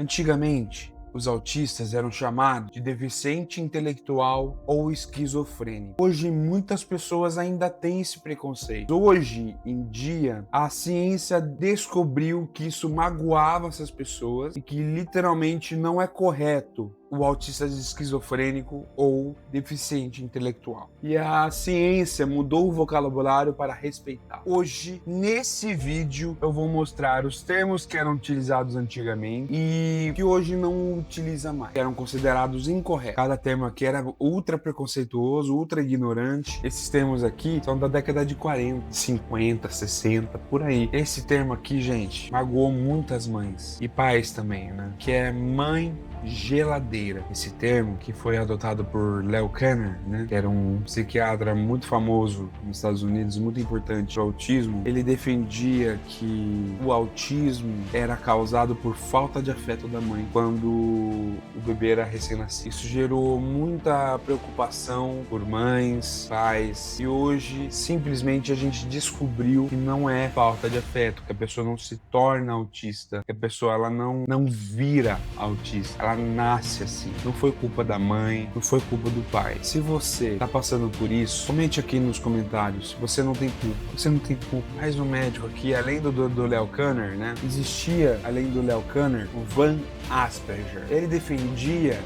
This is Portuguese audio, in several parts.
Antigamente, os autistas eram chamados de deficiente intelectual ou esquizofrênico. Hoje, muitas pessoas ainda têm esse preconceito. Hoje em dia, a ciência descobriu que isso magoava essas pessoas e que literalmente não é correto o autista esquizofrênico ou deficiente intelectual. E a ciência mudou o vocabulário para respeitar. Hoje, nesse vídeo, eu vou mostrar os termos que eram utilizados antigamente e que hoje não utiliza mais, que eram considerados incorretos. Cada termo aqui era ultra preconceituoso, ultra ignorante. Esses termos aqui são da década de 40, 50, 60, por aí. Esse termo aqui, gente, magoou muitas mães e pais também, né? Que é mãe geladeira. Esse termo, que foi adotado por Leo Kanner, né, que era um psiquiatra muito famoso nos Estados Unidos, muito importante para o autismo, ele defendia que o autismo era causado por falta de afeto da mãe quando o bebê era recém-nascido. Isso gerou muita preocupação por mães, pais, e hoje simplesmente a gente descobriu que não é falta de afeto, que a pessoa não se torna autista, que a pessoa ela não vira autista, ela nasce assim. Não foi culpa da mãe, não foi culpa do pai. Se você tá passando por isso, comente aqui nos comentários. Você não tem culpa. Você não tem culpa. Mais um médico aqui, além do Leo Kanner, né? Existia, além do Leo Kanner, o Van Asperger. Ele defendia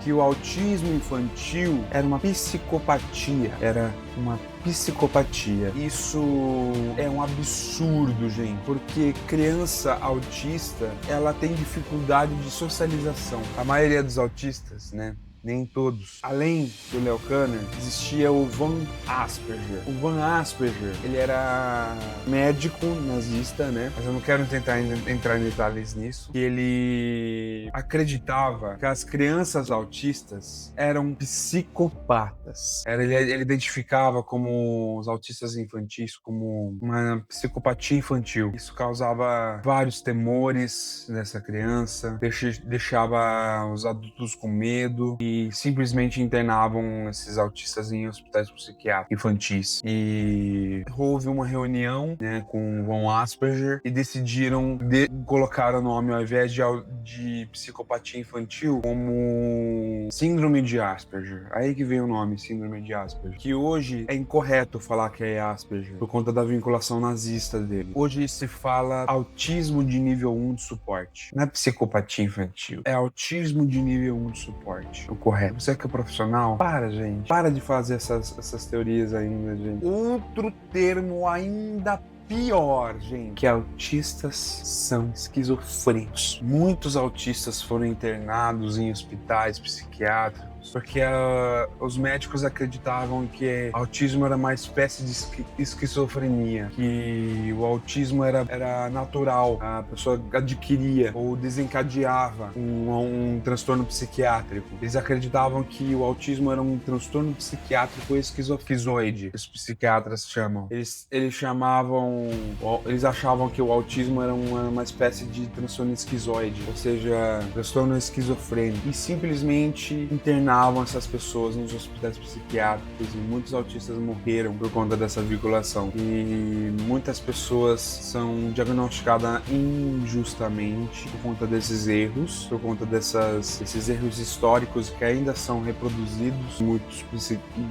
que o autismo infantil era uma psicopatia. Isso é um absurdo, gente, porque criança autista, ela tem dificuldade de socialização. A maioria dos autistas, né? Nem todos. Além do Leo Kanner, existia o Van Asperger. O Van Asperger, ele era médico nazista, né? Mas eu não quero tentar entrar em detalhes nisso. Que ele acreditava que as crianças autistas eram psicopatas. Ele identificava como os autistas infantis como uma psicopatia infantil. Isso causava vários temores nessa criança, deixava os adultos com medo e simplesmente internavam esses autistas em hospitais psiquiátricos infantis. E houve uma reunião, né, com o Von Asperger e decidiram colocar o nome, ao invés de psicopatia infantil, como síndrome de Asperger. Aí que vem o nome, síndrome de Asperger. Que hoje é incorreto falar que é Asperger, por conta da vinculação nazista dele. Hoje se fala autismo de nível 1 de suporte. Não é psicopatia infantil, é autismo de nível 1 de suporte. O correto. Você que é profissional, gente. Para de fazer essas teorias ainda, gente. Outro termo ainda pior, gente, que autistas são esquizofrênicos. Muitos autistas foram internados em hospitais psiquiátricos porque os médicos acreditavam que autismo era uma espécie de esquizofrenia, que o autismo era natural, a pessoa adquiria ou desencadeava um transtorno psiquiátrico. Eles acreditavam que o autismo era um transtorno psiquiátrico esquizoide, os psiquiatras chamam. Eles achavam que o autismo era uma espécie de transtorno esquizoide, ou seja, transtorno esquizofrênico, e simplesmente internavam essas pessoas nos hospitais psiquiátricos, e muitos autistas morreram por conta dessa vinculação. E muitas pessoas são diagnosticadas injustamente por conta desses erros, por conta desses erros históricos que ainda são reproduzidos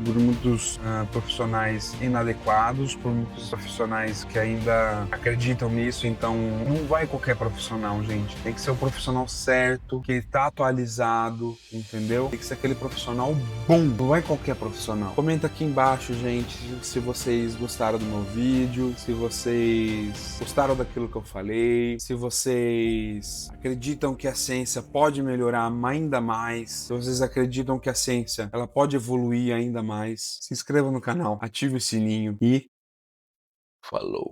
por muitos profissionais inadequados, por muitos profissionais que ainda acreditam nisso. Então não vai qualquer profissional, gente. Tem que ser o profissional certo, que está atualizado, entendeu? Tem que ser aquele profissional bom, não é qualquer profissional. Comenta aqui embaixo, gente, se vocês gostaram do meu vídeo, se vocês gostaram daquilo que eu falei, se vocês acreditam que a ciência pode melhorar ainda mais, se vocês acreditam que a ciência ela pode evoluir ainda mais. Se inscreva no canal, ative o sininho e falou!